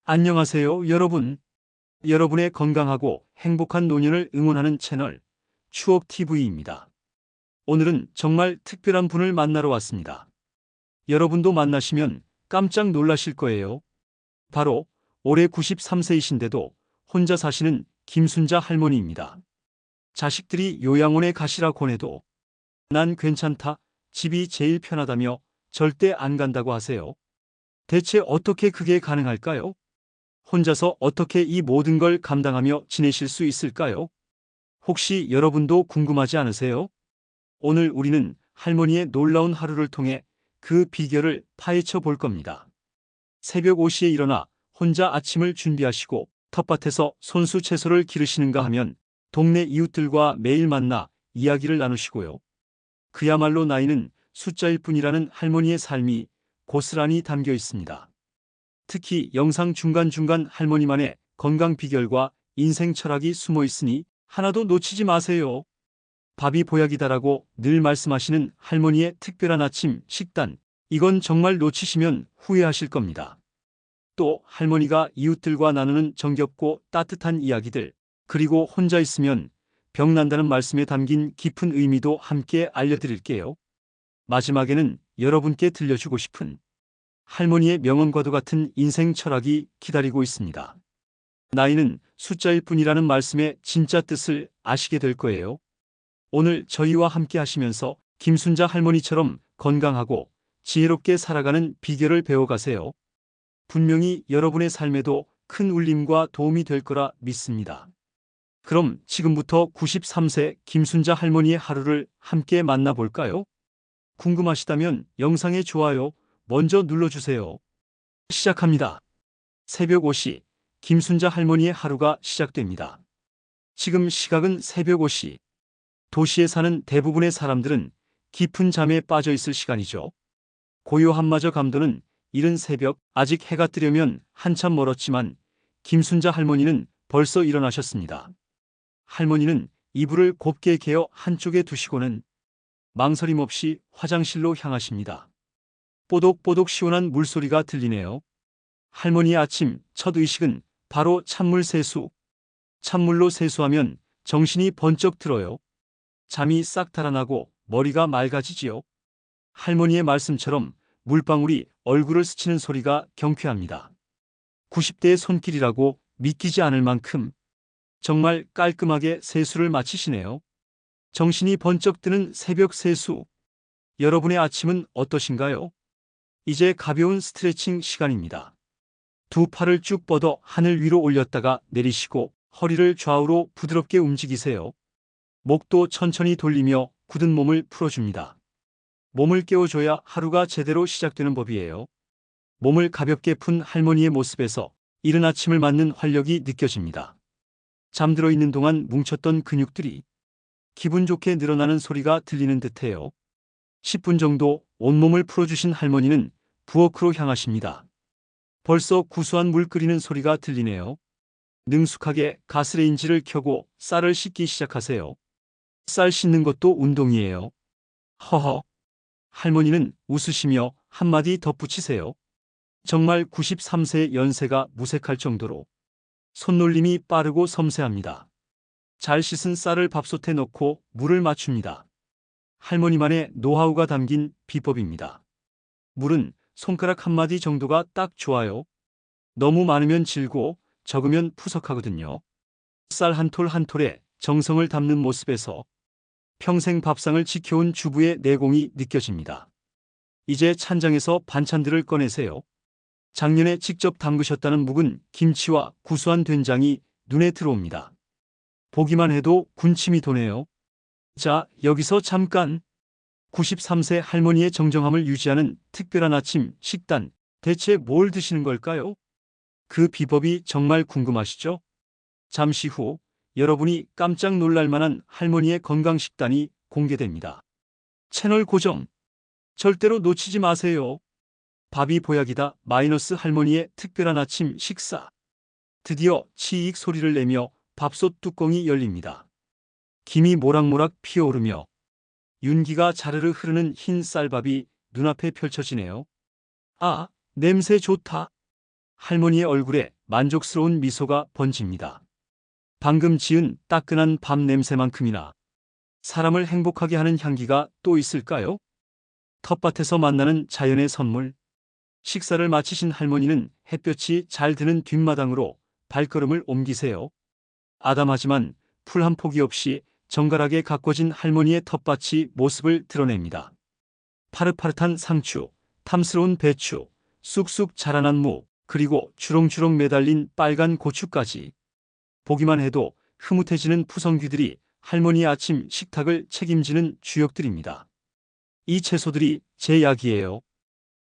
안녕하세요, 여러분. 여러분의 건강하고 행복한 노년을 응원하는 채널 추억TV입니다. 오늘은 정말 특별한 분을 만나러 왔습니다. 여러분도 만나시면 깜짝 놀라실 거예요. 바로 올해 93세이신데도 혼자 사시는 김순자 할머니입니다. 자식들이 요양원에 가시라 권해도 난 괜찮다, 집이 제일 편하다며 절대 안 간다고 하세요. 대체 어떻게 그게 가능할까요? 혼자서 어떻게 이 모든 걸 감당하며 지내실 수 있을까요? 혹시 여러분도 궁금하지 않으세요? 오늘 우리는 할머니의 놀라운 하루를 통해 그 비결을 파헤쳐 볼 겁니다. 새벽 5시에 일어나 혼자 아침을 준비하시고 텃밭에서 손수 채소를 기르시는가 하면 동네 이웃들과 매일 만나 이야기를 나누시고요. 그야말로 나이는 숫자일 뿐이라는 할머니의 삶이 고스란히 담겨 있습니다. 특히 영상 중간중간 할머니만의 건강 비결과 인생 철학이 숨어 있으니 하나도 놓치지 마세요. 밥이 보약이다라고 늘 말씀하시는 할머니의 특별한 아침 식단, 이건 정말 놓치시면 후회하실 겁니다. 또 할머니가 이웃들과 나누는 정겹고 따뜻한 이야기들, 그리고 혼자 있으면 병 난다는 말씀에 담긴 깊은 의미도 함께 알려드릴게요. 마지막에는 여러분께 들려주고 싶은 할머니의 명언과도 같은 인생 철학이 기다리고 있습니다. 나이는 숫자일 뿐이라는 말씀의 진짜 뜻을 아시게 될 거예요. 오늘 저희와 함께 하시면서 김순자 할머니처럼 건강하고 지혜롭게 살아가는 비결을 배워가세요. 분명히 여러분의 삶에도 큰 울림과 도움이 될 거라 믿습니다. 그럼 지금부터 93세 김순자 할머니의 하루를 함께 만나볼까요? 궁금하시다면 영상의 좋아요 먼저 눌러주세요. 시작합니다. 새벽 5시, 김순자 할머니의 하루가 시작됩니다. 지금 시각은 새벽 5시. 도시에 사는 대부분의 사람들은 깊은 잠에 빠져 있을 시간이죠. 고요함마저 감도는 이른 새벽, 아직 해가 뜨려면 한참 멀었지만 김순자 할머니는 벌써 일어나셨습니다. 할머니는 이불을 곱게 개어 한쪽에 두시고는 망설임 없이 화장실로 향하십니다. 뽀독뽀독 시원한 물소리가 들리네요. 할머니의 아침 첫 의식은 바로 찬물 세수. 찬물로 세수하면 정신이 번쩍 들어요. 잠이 싹 달아나고 머리가 맑아지지요. 할머니의 말씀처럼 물방울이 얼굴을 스치는 소리가 경쾌합니다. 90대의 손길이라고 믿기지 않을 만큼 정말 깔끔하게 세수를 마치시네요. 정신이 번쩍 드는 새벽 세수. 여러분의 아침은 어떠신가요? 이제 가벼운 스트레칭 시간입니다. 두 팔을 쭉 뻗어 하늘 위로 올렸다가 내리시고 허리를 좌우로 부드럽게 움직이세요. 목도 천천히 돌리며 굳은 몸을 풀어줍니다. 몸을 깨워줘야 하루가 제대로 시작되는 법이에요. 몸을 가볍게 푼 할머니의 모습에서 이른 아침을 맞는 활력이 느껴집니다. 잠들어 있는 동안 뭉쳤던 근육들이 기분 좋게 늘어나는 소리가 들리는 듯해요. 10분 정도 온몸을 풀어주신 할머니는 부엌으로 향하십니다. 벌써 구수한 물 끓이는 소리가 들리네요. 능숙하게 가스레인지를 켜고 쌀을 씻기 시작하세요. 쌀 씻는 것도 운동이에요. 허허. 할머니는 웃으시며 한마디 덧붙이세요. 정말 93세의 연세가 무색할 정도로 손놀림이 빠르고 섬세합니다. 잘 씻은 쌀을 밥솥에 넣고 물을 맞춥니다. 할머니만의 노하우가 담긴 비법입니다. 물은 손가락 한마디 정도가 딱 좋아요. 너무 많으면 질고 적으면 푸석하거든요. 쌀 한 톨 한 톨에 정성을 담는 모습에서 평생 밥상을 지켜온 주부의 내공이 느껴집니다. 이제 찬장에서 반찬들을 꺼내세요. 작년에 직접 담그셨다는 묵은 김치와 구수한 된장이 눈에 들어옵니다. 보기만 해도 군침이 도네요. 자, 여기서 잠깐. 93세 할머니의 정정함을 유지하는 특별한 아침 식단, 대체 뭘 드시는 걸까요? 그 비법이 정말 궁금하시죠? 잠시 후 여러분이 깜짝 놀랄 만한 할머니의 건강 식단이 공개됩니다. 채널 고정 절대로 놓치지 마세요. 밥이 보약이다 마이너스 할머니의 특별한 아침 식사. 드디어 치익 소리를 내며 밥솥 뚜껑이 열립니다. 김이 모락모락 피어오르며 윤기가 자르르 흐르는 흰 쌀밥이 눈앞에 펼쳐지네요. 아, 냄새 좋다. 할머니의 얼굴에 만족스러운 미소가 번집니다. 방금 지은 따끈한 밥 냄새만큼이나 사람을 행복하게 하는 향기가 또 있을까요? 텃밭에서 만나는 자연의 선물. 식사를 마치신 할머니는 햇볕이 잘 드는 뒷마당으로 발걸음을 옮기세요. 아담하지만 풀 한 포기 없이 정갈하게 가꿔진 할머니의 텃밭이 모습을 드러냅니다. 파릇파릇한 상추, 탐스러운 배추, 쑥쑥 자라난 무, 그리고 주렁주렁 매달린 빨간 고추까지. 보기만 해도 흐뭇해지는 푸성귀들이 할머니의 아침 식탁을 책임지는 주역들입니다. 이 채소들이 제 약이에요.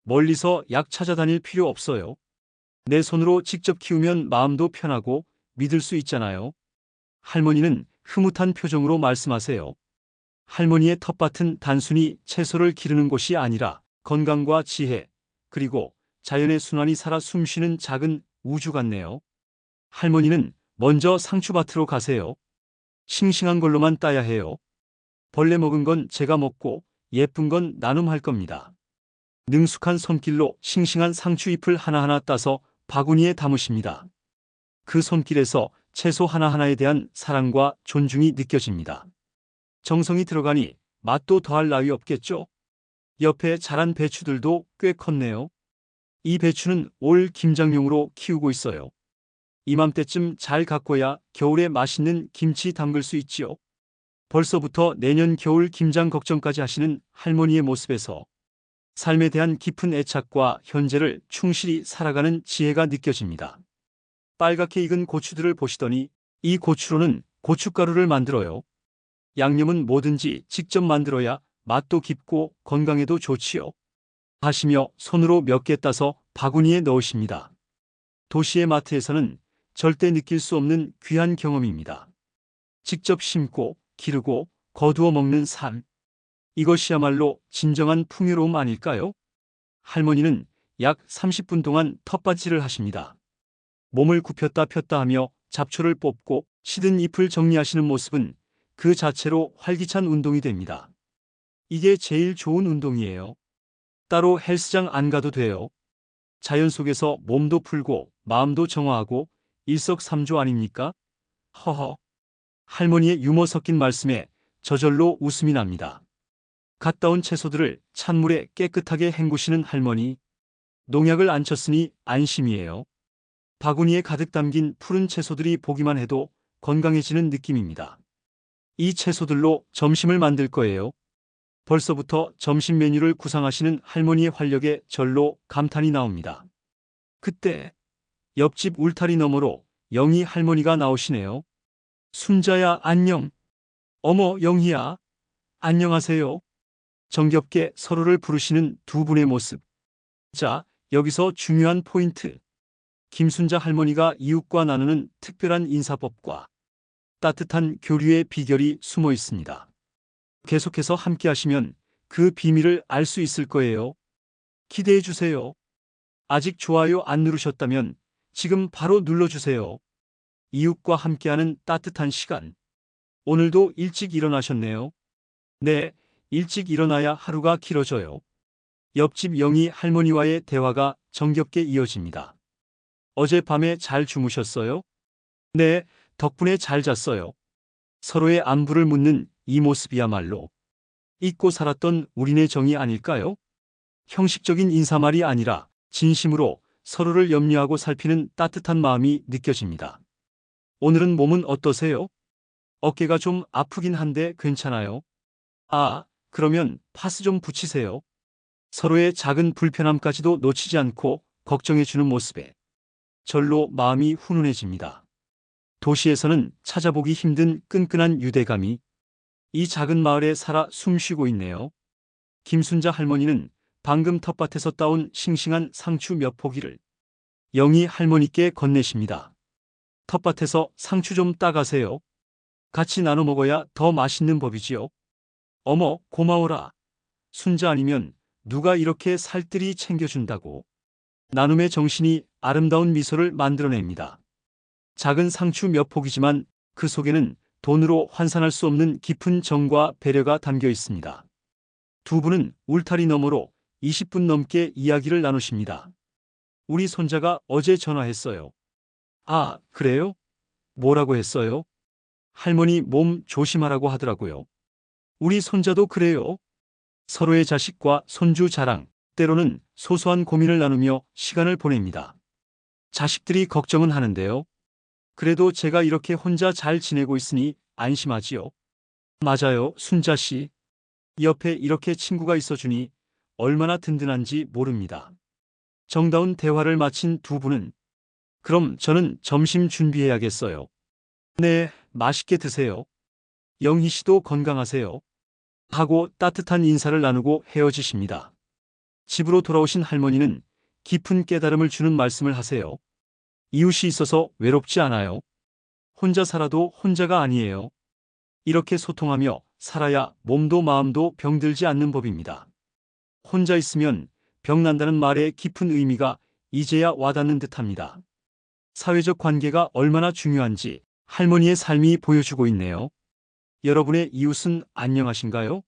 멀리서 약 찾아다닐 필요 없어요. 내 손으로 직접 키우면 마음도 편하고 믿을 수 있잖아요. 할머니는 흐뭇한 표정으로 말씀하세요. 할머니의 텃밭은 단순히 채소를 기르는 곳이 아니라 건강과 지혜, 그리고 자연의 순환이 살아 숨쉬는 작은 우주 같네요. 할머니는 먼저 상추밭으로 가세요. 싱싱한 걸로만 따야 해요. 벌레 먹은 건 제가 먹고 예쁜 건 나눔할 겁니다. 능숙한 손길로 싱싱한 상추잎을 하나하나 따서 바구니에 담으십니다. 그 손길에서 채소 하나하나에 대한 사랑과 존중이 느껴집니다. 정성이 들어가니 맛도 더할 나위 없겠죠? 옆에 자란 배추들도 꽤 컸네요. 이 배추는 올 김장용으로 키우고 있어요. 이맘때쯤 잘 가꿔야 겨울에 맛있는 김치 담글 수 있지요. 벌써부터 내년 겨울 김장 걱정까지 하시는 할머니의 모습에서 삶에 대한 깊은 애착과 현재를 충실히 살아가는 지혜가 느껴집니다. 빨갛게 익은 고추들을 보시더니 이 고추로는 고춧가루를 만들어요. 양념은 뭐든지 직접 만들어야 맛도 깊고 건강에도 좋지요. 하시며 손으로 몇 개 따서 바구니에 넣으십니다. 도시의 마트에서는 절대 느낄 수 없는 귀한 경험입니다. 직접 심고 기르고 거두어 먹는 삶. 이것이야말로 진정한 풍요로움 아닐까요? 할머니는 약 30분 동안 텃밭일을 하십니다. 몸을 굽혔다 폈다 하며 잡초를 뽑고 시든 잎을 정리하시는 모습은 그 자체로 활기찬 운동이 됩니다. 이게 제일 좋은 운동이에요. 따로 헬스장 안 가도 돼요. 자연 속에서 몸도 풀고 마음도 정화하고 일석삼조 아닙니까? 허허. 할머니의 유머 섞인 말씀에 저절로 웃음이 납니다. 갓 따온 채소들을 찬물에 깨끗하게 헹구시는 할머니. 농약을 안 쳤으니 안심이에요. 바구니에 가득 담긴 푸른 채소들이 보기만 해도 건강해지는 느낌입니다. 이 채소들로 점심을 만들 거예요. 벌써부터 점심 메뉴를 구상하시는 할머니의 활력에 절로 감탄이 나옵니다. 그때 옆집 울타리 너머로 영희 할머니가 나오시네요. 순자야, 안녕. 어머, 영희야. 안녕하세요. 정겹게 서로를 부르시는 두 분의 모습. 자, 여기서 중요한 포인트. 김순자 할머니가 이웃과 나누는 특별한 인사법과 따뜻한 교류의 비결이 숨어 있습니다. 계속해서 함께 하시면 그 비밀을 알 수 있을 거예요. 기대해 주세요. 아직 좋아요 안 누르셨다면 지금 바로 눌러주세요. 이웃과 함께하는 따뜻한 시간. 오늘도 일찍 일어나셨네요. 네, 일찍 일어나야 하루가 길어져요. 옆집 영희 할머니와의 대화가 정겹게 이어집니다. 어젯밤에 잘 주무셨어요? 네, 덕분에 잘 잤어요. 서로의 안부를 묻는 이 모습이야말로 잊고 살았던 우리네 정이 아닐까요? 형식적인 인사말이 아니라 진심으로 서로를 염려하고 살피는 따뜻한 마음이 느껴집니다. 오늘은 몸은 어떠세요? 어깨가 좀 아프긴 한데 괜찮아요? 아, 그러면 파스 좀 붙이세요. 서로의 작은 불편함까지도 놓치지 않고 걱정해주는 모습에 절로 마음이 훈훈해집니다. 도시에서는 찾아보기 힘든 끈끈한 유대감이 이 작은 마을에 살아 숨쉬고 있네요. 김순자 할머니는 방금 텃밭에서 따온 싱싱한 상추 몇 포기를 영희 할머니께 건네십니다. 텃밭에서 상추 좀 따가세요. 같이 나눠 먹어야 더 맛있는 법이지요. 어머, 고마워라. 순자 아니면 누가 이렇게 살뜰히 챙겨준다고. 나눔의 정신이 아름다운 미소를 만들어냅니다. 작은 상추 몇 포기지만 그 속에는 돈으로 환산할 수 없는 깊은 정과 배려가 담겨 있습니다. 두 분은 울타리 너머로 20분 넘게 이야기를 나누십니다. 우리 손자가 어제 전화했어요. 아, 그래요? 뭐라고 했어요? 할머니 몸 조심하라고 하더라고요. 우리 손자도 그래요. 서로의 자식과 손주 자랑, 때로는 소소한 고민을 나누며 시간을 보냅니다. 자식들이 걱정은 하는데요. 그래도 제가 이렇게 혼자 잘 지내고 있으니 안심하지요. 맞아요, 순자 씨. 옆에 이렇게 친구가 있어주니 얼마나 든든한지 모릅니다. 정다운 대화를 마친 두 분은 그럼 저는 점심 준비해야겠어요. 네, 맛있게 드세요. 영희 씨도 건강하세요. 하고 따뜻한 인사를 나누고 헤어지십니다. 집으로 돌아오신 할머니는 깊은 깨달음을 주는 말씀을 하세요. 이웃이 있어서 외롭지 않아요. 혼자 살아도 혼자가 아니에요. 이렇게 소통하며 살아야 몸도 마음도 병들지 않는 법입니다. 혼자 있으면 병난다는 말의 깊은 의미가 이제야 와닿는 듯합니다. 사회적 관계가 얼마나 중요한지 할머니의 삶이 보여주고 있네요. 여러분의 이웃은 안녕하신가요?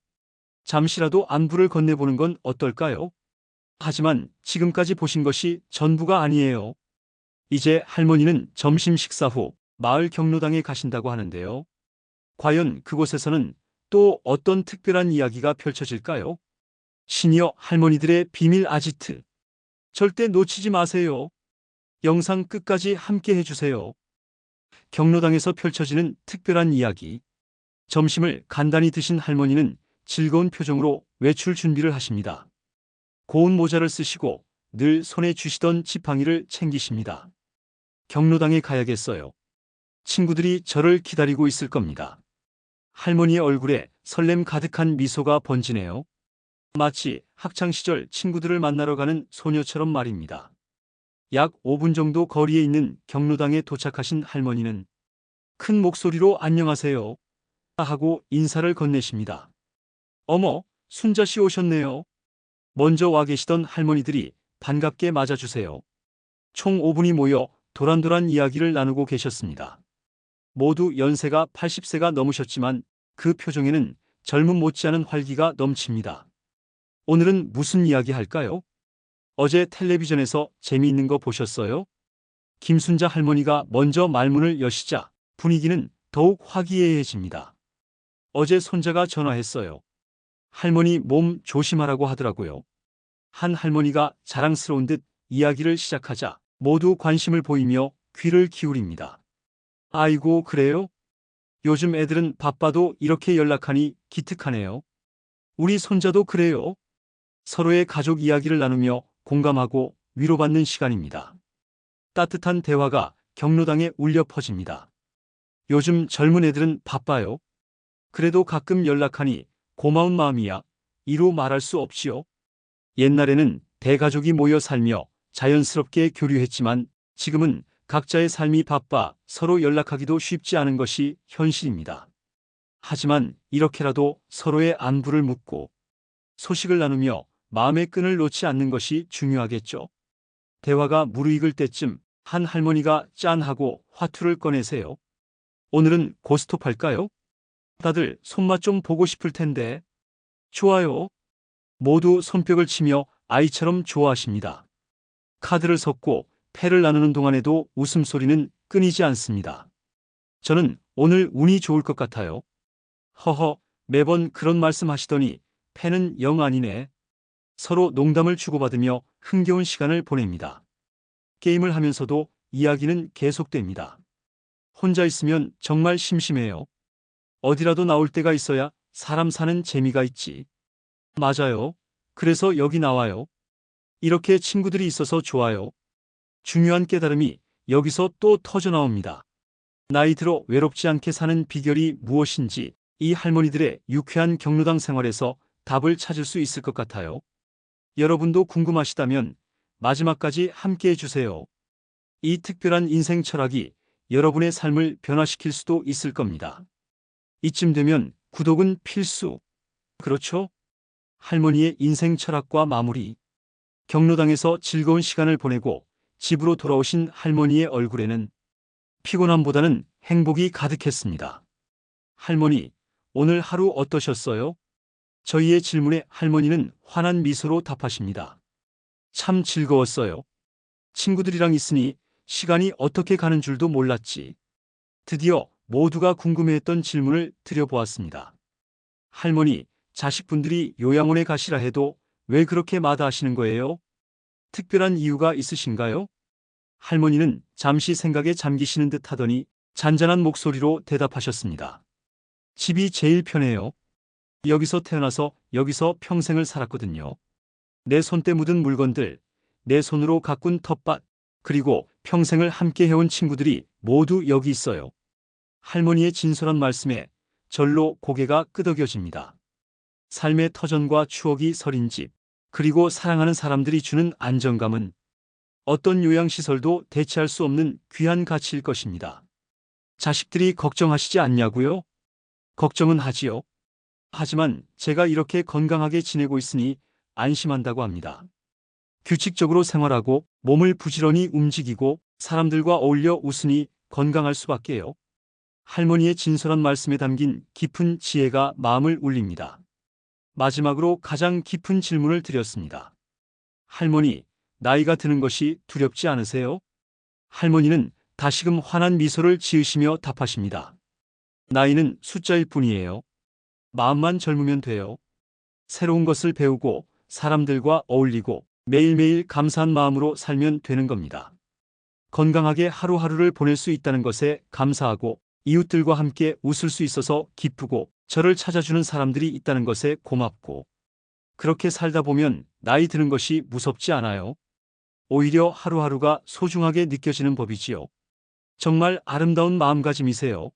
잠시라도 안부를 건네보는 건 어떨까요? 하지만 지금까지 보신 것이 전부가 아니에요. 이제 할머니는 점심 식사 후 마을 경로당에 가신다고 하는데요. 과연 그곳에서는 또 어떤 특별한 이야기가 펼쳐질까요? 시니어 할머니들의 비밀 아지트. 절대 놓치지 마세요. 영상 끝까지 함께 해주세요. 경로당에서 펼쳐지는 특별한 이야기. 점심을 간단히 드신 할머니는 즐거운 표정으로 외출 준비를 하십니다. 고운 모자를 쓰시고 늘 손에 쥐시던 지팡이를 챙기십니다. 경로당에 가야겠어요. 친구들이 저를 기다리고 있을 겁니다. 할머니의 얼굴에 설렘 가득한 미소가 번지네요. 마치 학창시절 친구들을 만나러 가는 소녀처럼 말입니다. 약 5분 정도 거리에 있는 경로당에 도착하신 할머니는 큰 목소리로 안녕하세요 하고 인사를 건네십니다. 어머, 순자 씨 오셨네요. 먼저 와 계시던 할머니들이 반갑게 맞아주세요. 총 5분이 모여 도란도란 이야기를 나누고 계셨습니다. 모두 연세가 80세가 넘으셨지만 그 표정에는 젊음 못지않은 활기가 넘칩니다. 오늘은 무슨 이야기 할까요? 어제 텔레비전에서 재미있는 거 보셨어요? 김순자 할머니가 먼저 말문을 여시자 분위기는 더욱 화기애애해집니다. 어제 손자가 전화했어요. 할머니 몸 조심하라고 하더라고요. 한 할머니가 자랑스러운 듯 이야기를 시작하자 모두 관심을 보이며 귀를 기울입니다. 아이고, 그래요? 요즘 애들은 바빠도 이렇게 연락하니 기특하네요. 우리 손자도 그래요. 서로의 가족 이야기를 나누며 공감하고 위로받는 시간입니다. 따뜻한 대화가 경로당에 울려 퍼집니다. 요즘 젊은 애들은 바빠요. 그래도 가끔 연락하니 고마운 마음이야. 이루 말할 수 없지요. 옛날에는 대가족이 모여 살며 자연스럽게 교류했지만 지금은 각자의 삶이 바빠 서로 연락하기도 쉽지 않은 것이 현실입니다. 하지만 이렇게라도 서로의 안부를 묻고 소식을 나누며 마음의 끈을 놓지 않는 것이 중요하겠죠. 대화가 무르익을 때쯤 한 할머니가 짠하고 화투를 꺼내세요. 오늘은 고스톱할까요? 다들 손맛 좀 보고 싶을 텐데. 좋아요. 모두 손뼉을 치며 아이처럼 좋아하십니다. 카드를 섞고 패를 나누는 동안에도 웃음소리는 끊이지 않습니다. 저는 오늘 운이 좋을 것 같아요. 허허, 매번 그런 말씀 하시더니 패는 영 아니네. 서로 농담을 주고받으며 흥겨운 시간을 보냅니다. 게임을 하면서도 이야기는 계속됩니다. 혼자 있으면 정말 심심해요. 어디라도 나올 때가 있어야 사람 사는 재미가 있지. 맞아요. 그래서 여기 나와요. 이렇게 친구들이 있어서 좋아요. 중요한 깨달음이 여기서 또 터져 나옵니다. 나이 들어 외롭지 않게 사는 비결이 무엇인지 이 할머니들의 유쾌한 경로당 생활에서 답을 찾을 수 있을 것 같아요. 여러분도 궁금하시다면 마지막까지 함께 해주세요. 이 특별한 인생 철학이 여러분의 삶을 변화시킬 수도 있을 겁니다. 이쯤 되면 구독은 필수. 그렇죠? 할머니의 인생 철학과 마무리. 경로당에서 즐거운 시간을 보내고 집으로 돌아오신 할머니의 얼굴에는 피곤함보다는 행복이 가득했습니다. 할머니, 오늘 하루 어떠셨어요? 저희의 질문에 할머니는 환한 미소로 답하십니다. 참 즐거웠어요. 친구들이랑 있으니 시간이 어떻게 가는 줄도 몰랐지. 드디어 모두가 궁금해했던 질문을 드려보았습니다. 할머니, 자식분들이 요양원에 가시라 해도 왜 그렇게 마다하시는 거예요? 특별한 이유가 있으신가요? 할머니는 잠시 생각에 잠기시는 듯 하더니 잔잔한 목소리로 대답하셨습니다. 집이 제일 편해요. 여기서 태어나서 여기서 평생을 살았거든요. 내 손때 묻은 물건들, 내 손으로 가꾼 텃밭, 그리고 평생을 함께 해온 친구들이 모두 여기 있어요. 할머니의 진솔한 말씀에 절로 고개가 끄덕여집니다. 삶의 터전과 추억이 서린 집, 그리고 사랑하는 사람들이 주는 안정감은 어떤 요양시설도 대체할 수 없는 귀한 가치일 것입니다. 자식들이 걱정하시지 않냐고요? 걱정은 하지요. 하지만 제가 이렇게 건강하게 지내고 있으니 안심한다고 합니다. 규칙적으로 생활하고 몸을 부지런히 움직이고 사람들과 어울려 웃으니 건강할 수밖에요. 할머니의 진솔한 말씀에 담긴 깊은 지혜가 마음을 울립니다. 마지막으로 가장 깊은 질문을 드렸습니다. 할머니, 나이가 드는 것이 두렵지 않으세요? 할머니는 다시금 환한 미소를 지으시며 답하십니다. 나이는 숫자일 뿐이에요. 마음만 젊으면 돼요. 새로운 것을 배우고 사람들과 어울리고 매일매일 감사한 마음으로 살면 되는 겁니다. 건강하게 하루하루를 보낼 수 있다는 것에 감사하고 이웃들과 함께 웃을 수 있어서 기쁘고 저를 찾아주는 사람들이 있다는 것에 고맙고 그렇게 살다 보면 나이 드는 것이 무섭지 않아요. 오히려 하루하루가 소중하게 느껴지는 법이지요. 정말 아름다운 마음가짐이세요.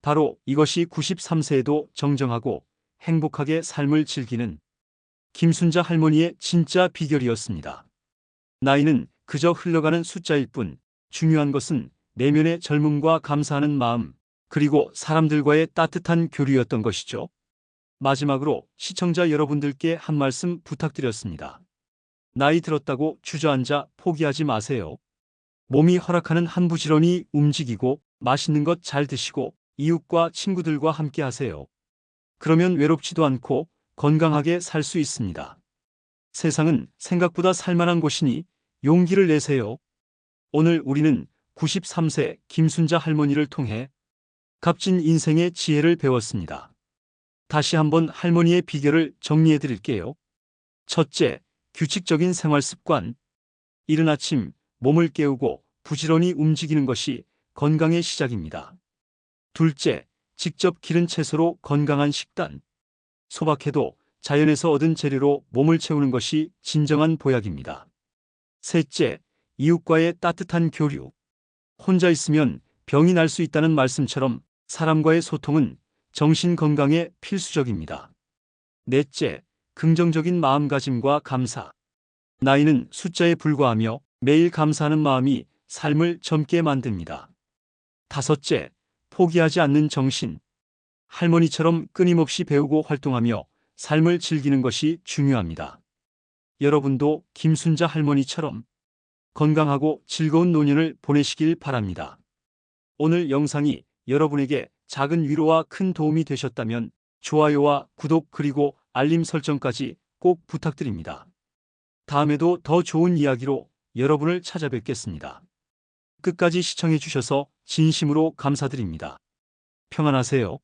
바로 이것이 93세에도 정정하고 행복하게 삶을 즐기는 김순자 할머니의 진짜 비결이었습니다. 나이는 그저 흘러가는 숫자일 뿐 중요한 것은 내면의 젊음과 감사하는 마음, 그리고 사람들과의 따뜻한 교류였던 것이죠. 마지막으로 시청자 여러분들께 한 말씀 부탁드렸습니다. 나이 들었다고 주저앉아 포기하지 마세요. 몸이 허락하는 한 부지런히 움직이고 맛있는 것 잘 드시고 이웃과 친구들과 함께 하세요. 그러면 외롭지도 않고 건강하게 살 수 있습니다. 세상은 생각보다 살만한 곳이니 용기를 내세요. 오늘 우리는 93세 김순자 할머니를 통해 값진 인생의 지혜를 배웠습니다. 다시 한번 할머니의 비결을 정리해 드릴게요. 첫째, 규칙적인 생활 습관. 이른 아침 몸을 깨우고 부지런히 움직이는 것이 건강의 시작입니다. 둘째, 직접 기른 채소로 건강한 식단. 소박해도 자연에서 얻은 재료로 몸을 채우는 것이 진정한 보약입니다. 셋째, 이웃과의 따뜻한 교류. 혼자 있으면 병이 날 수 있다는 말씀처럼 사람과의 소통은 정신 건강에 필수적입니다. 넷째, 긍정적인 마음가짐과 감사. 나이는 숫자에 불과하며 매일 감사하는 마음이 삶을 젊게 만듭니다. 다섯째, 포기하지 않는 정신. 할머니처럼 끊임없이 배우고 활동하며 삶을 즐기는 것이 중요합니다. 여러분도 김순자 할머니처럼 건강하고 즐거운 노년을 보내시길 바랍니다. 오늘 영상이 여러분에게 작은 위로와 큰 도움이 되셨다면 좋아요와 구독 그리고 알림 설정까지 꼭 부탁드립니다. 다음에도 더 좋은 이야기로 여러분을 찾아뵙겠습니다. 끝까지 시청해 주셔서 진심으로 감사드립니다. 평안하세요.